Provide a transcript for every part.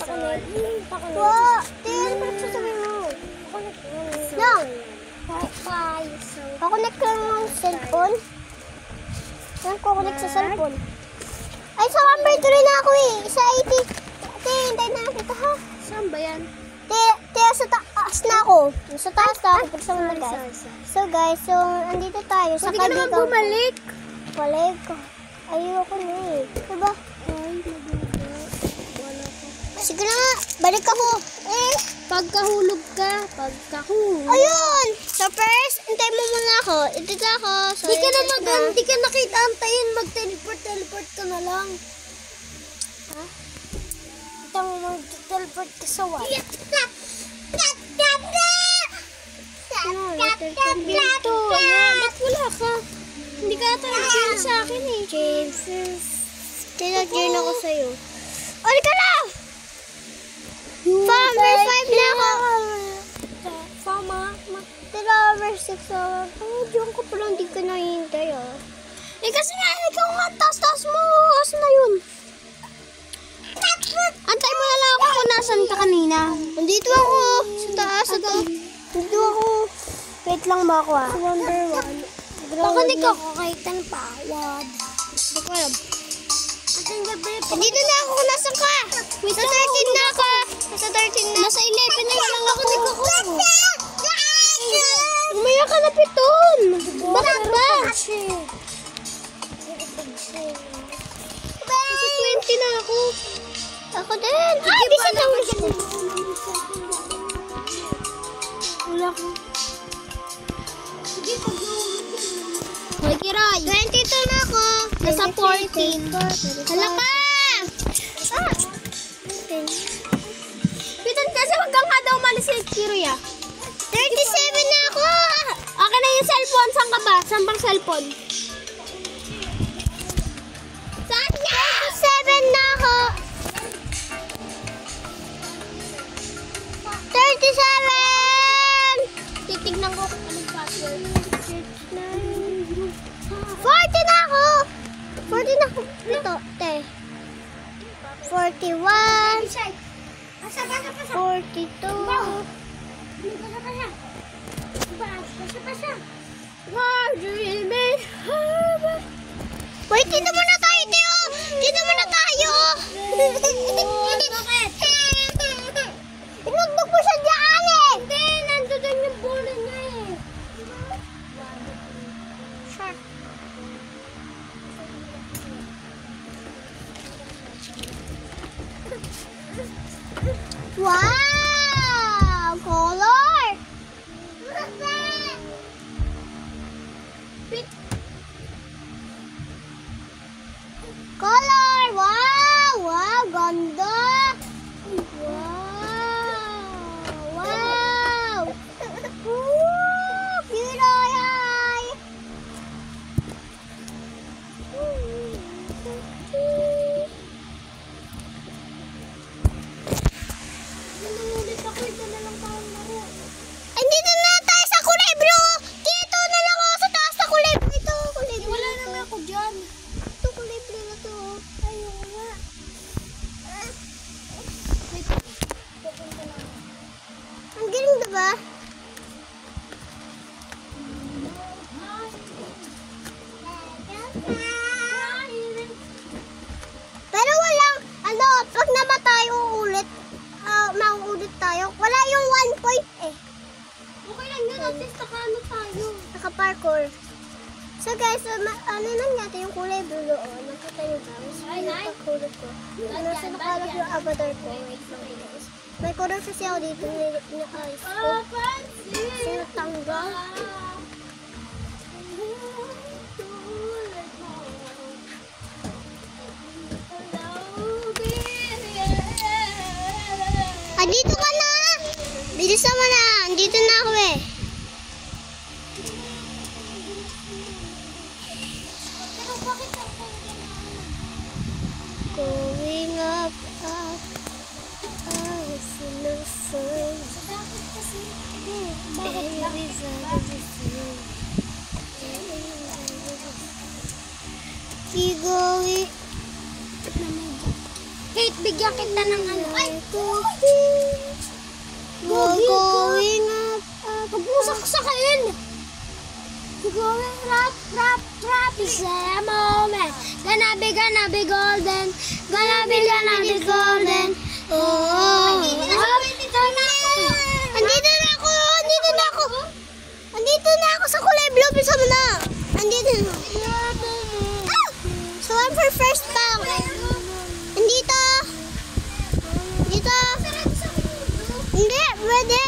Wow! Tingnan mo sa sabi mo. Lang! Pakunik ka ng cellphone. Yan, kukunik sa cellphone. Ay, sa number 3 na ako eh. Sa 80. Hintay na kita ha. Saan ba yan? Sa taas na ako. Sa taas na ako. Pagsa mo guys. So guys, so andito tayo sa kaibigan. Pwede ka naman bumalik. Balik ko. Ayoko na eh. Diba? Ay, mabuga. Wala ko. Sige na nga. Balik ako. Pagkahulog ka. Pagkahulog. Ayun! So first, hintay mo muna ako. Dito ako. So, Di ka na di ka nakita antayin. Mag-teleport ka na lang. Ha? Ito mo mag-teleport ka sa wall. Dito. Ba't wala ka? Hindi ka talaga sa akin eh. James. Tinag-join ako sa'yo. Oli ka na! Number 5 na ako. Fama. Number 6 ako. Diyan ko pala hindi ka nahihintay ah. Eh kasi nga, ikaw nga, taas-taas mo. Asa na yun? Antay mo na lang ako kung nasan ka kanina. Nandito ako. Sa taas. Nandito ako. Wait lang ba ako ah? Number 1. Baka di ka kakita ng pawad. Hindi ko alam. Nandito na ako kung nasan ka. Sa 13 na ako. Sa 13 na. Nasa 11 na lang ako. Umaya ka na piton. Bakit ba? Nasa 20 na ako. Ako din. Ay, bisa na ako. Wala ko. Hoy, Kiray. 22 na ako. Nasa 14. Hala ka! Pitan kasi wag kang nga daw umalis si Kiray ah. 37 na ako. Akin na yung cellphone. Saan ka ba? Saan bang cellphone? Saan ka? 7 na ako. 37! Titignan ko kung anong password. 40 na ako. 40 na ako. Ito, te. 41. 42. Wait, dito muna tayo, Teo. Dito muna tayo. Bakit? Inugdog mo siya dyan eh. Hindi, nandoon yung bola niya eh. Shark. Wow! Color! Color! Wow! Wow! Ganda! Wow! Wow! Woo! Kiray! Nanungulit ako, ito na lang tayong laro. Ay, dito na tayo sa kulay, bro! Dito na lang ako sa taas sa kulay. Ito, kulay blue. Wala naman ako dyan. Ito, kulay blue na to. Ayaw nga. Wait. Pupunta lang. Ang galing, diba? Pero walang, pag namatay, mauulit tayo. Wala yung 1 point eh. Okay lang yun, at least nakaano tayo. Naka-parkour. So guys, ano nangyari yung kulay blue doon? Nakita niyo ba? Pagkulot ko. Nasa nakalap yung avatar ko. Wait lang guys. May color kasi ako dito. Ni-ayos ko. Sinatanggal. Ah, dito ka na! Bilisan mo na! Dito na ako eh. Pero bakit ako Going up, I see no sun. bakit kasi? Keep going. Kate, bigyan kita ng ano. Going up. Pag-usaksakin. Going rap, rap, rap is a moment. Gonna be golden. Gonna be golden. Oh. Andito na ako sa kulay blue. Bisa mo na. Andito na. So, I'm for first bank. Andito. Dito. Hindi, pwede.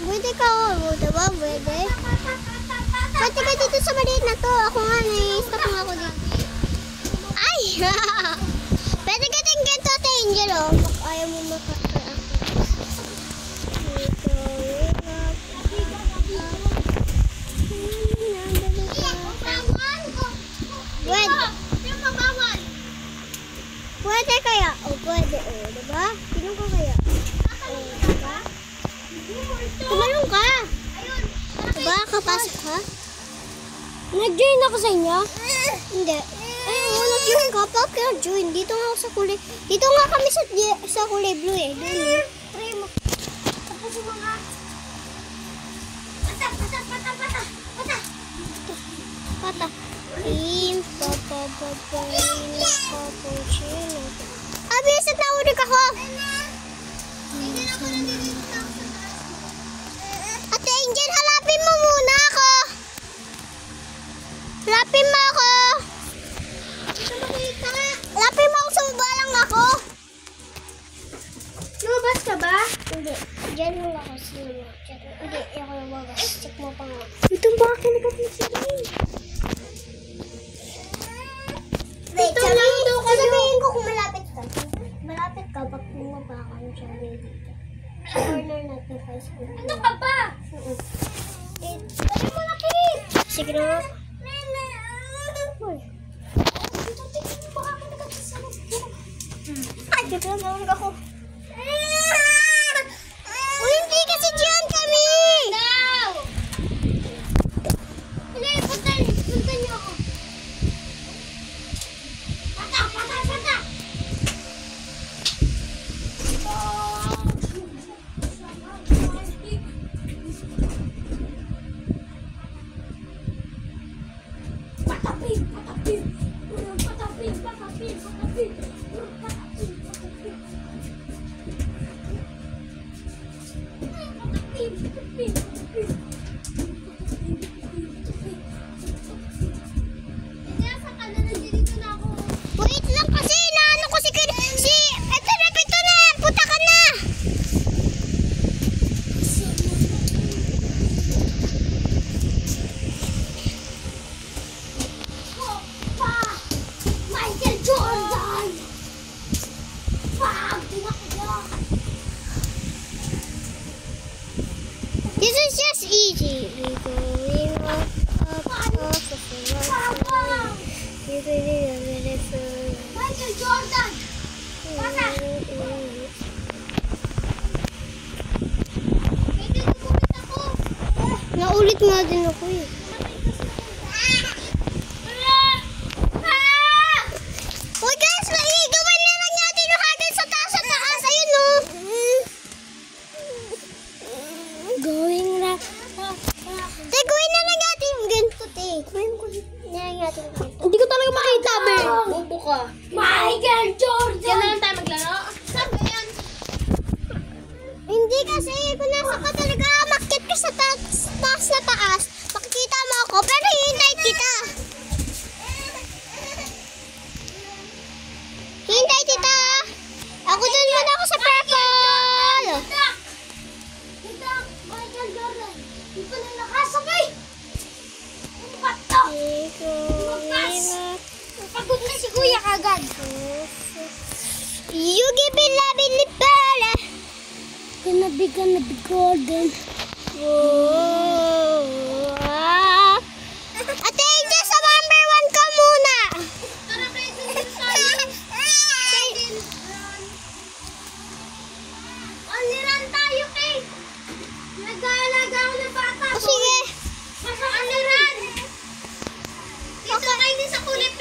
Pwede ka. Diba? Pwede. Pwede ka dito sa maliit na to. Ako nga, stop nga ako dito. Ay! Pwede ka din ganito, Angel, oh. Ayaw mo makaka-ako. Pwede kaya? O, pwede. O, diba? Tinong ka kaya? O, diba? Tumalong ka! Diba? Kapasok ka? Nag-join ako sa inyo? Hindi. Ay, nag-join ka. Bakit ka nag-join? Dito nga ako sa kulay. Dito nga kami sa kulay blue eh. Doon eh. Try mo. Tapos yung mga... Pata. Pata. Team, papa, cappuccino. Bisit na ulit ako. Ate Angel, halapin mo muna ako. Halapin mo ako. Halapin mo ako, sumaba lang ako. Lumabas ka ba? Hindi. Diyan mo lang ako sino. Hindi, ako lumabas. Check mo pa nga. Itong bakit nagkatisigil? Wait, sabihin ko kung malapit ka. Malapit ka, pag bumaba ka ng sabi dito. Sa corner natin high school. Ano ka ba? Dali mo na, Kate! Sige na. Uy. Ay, dito na lang ako. Uy, hindi kasi dyan kami! Daw! Hindi, punta niyo ako. Pata! Wait lang kasi, naano ko si... Eto na, puta ka na! Michael Jordan! Pag tinakya! This is just easy. We going up. Michael Jordan! Pasa! Pwede gumit ako! Naulit nga din ako eh. Uy guys, maigawan na lang natin yung hagdan sa taas. Ayun o. Going rock. Te, gawin na lang natin yung ganito, te. Gawin na lang natin yung ganito. Hindi ko talaga makita, Ber. Bobo ka. Michael Jordan! Yan na lang tayo maglaro. Saan ba yan? Hindi kasi, kung nasa ka talaga, makit ka sa taas na taas. Makikita mo ako, pero hintay kita. Hintay kita. Ako dun muna ako sa purple. Dito, Michael Jordan. Di pa na nakasabay. Ano ba ito? Pagod na si Kuya kagad. You give me love in the pala. Gonna be golden. Ate Angel, sa number 1 ka muna. Tara kayo tayo. Only run tayo, Kate. Nag-aalaga ako ng bata. O sige. Basta only run. Dito kayo din sa kulay.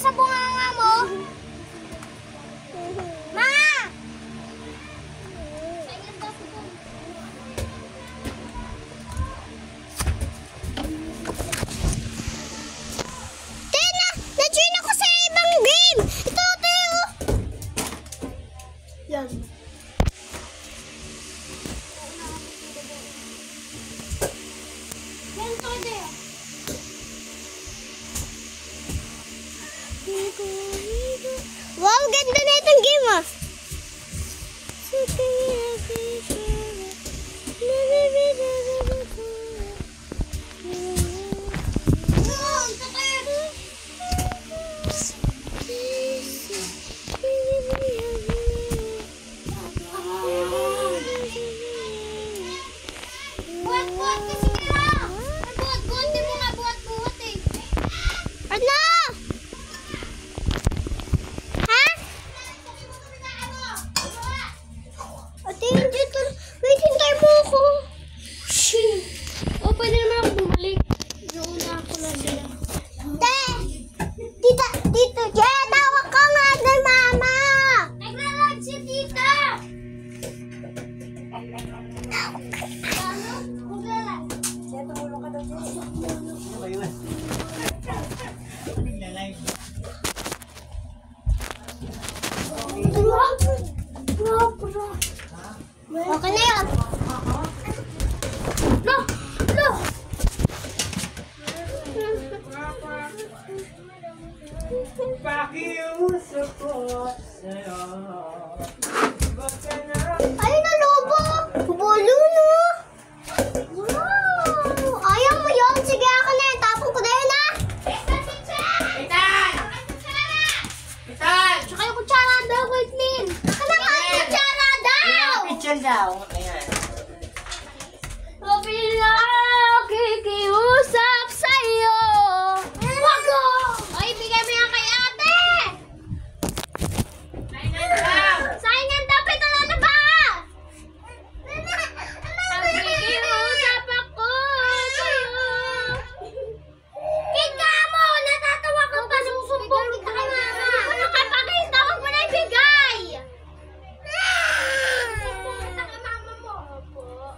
sa bunganga mo. Ma! Tina! Na-join ako sa ibang game! Ito, Teo! Yan. Ganito ka, Teo. Wow, ganda na itong game ah. Buhat-buhat kasi kaya. Buhat-buhat, di mo nga buhat-buhat eh. Ano? Ha? Ate, dito. Wait, hintay mo ako. O, pwede naman ako bumalik. Doon na ako na sila. Te! Dito, Jaya, tawag ka nga na mama. Naglalag si tita! Ano? Naglalag. Okay na yun. Lo! Lo! Pakiusap ko sa'yo. Ayun na, lobo. Bolo, no? Wow. Ayaw mo yun? Sige, ako na yun. Tapon ko na yun, ha? Itan! Itan! Tsaka yung kutsara daw, Whitney. Ako na nga, kutsara daw. Picture daw. Ayan. Sabi na kikiusap sa'yo. Wag ko! Ay, bigay mo yan kay ate! Saingan daw, ito na ba? Kikiusap ako sa'yo. Kita mo! Natatawa ka pa! Sumusumbong kita kay mama! Nakapakita! Huwag mo na ibigay! Sumusumbong kita kay mama mo. Opo.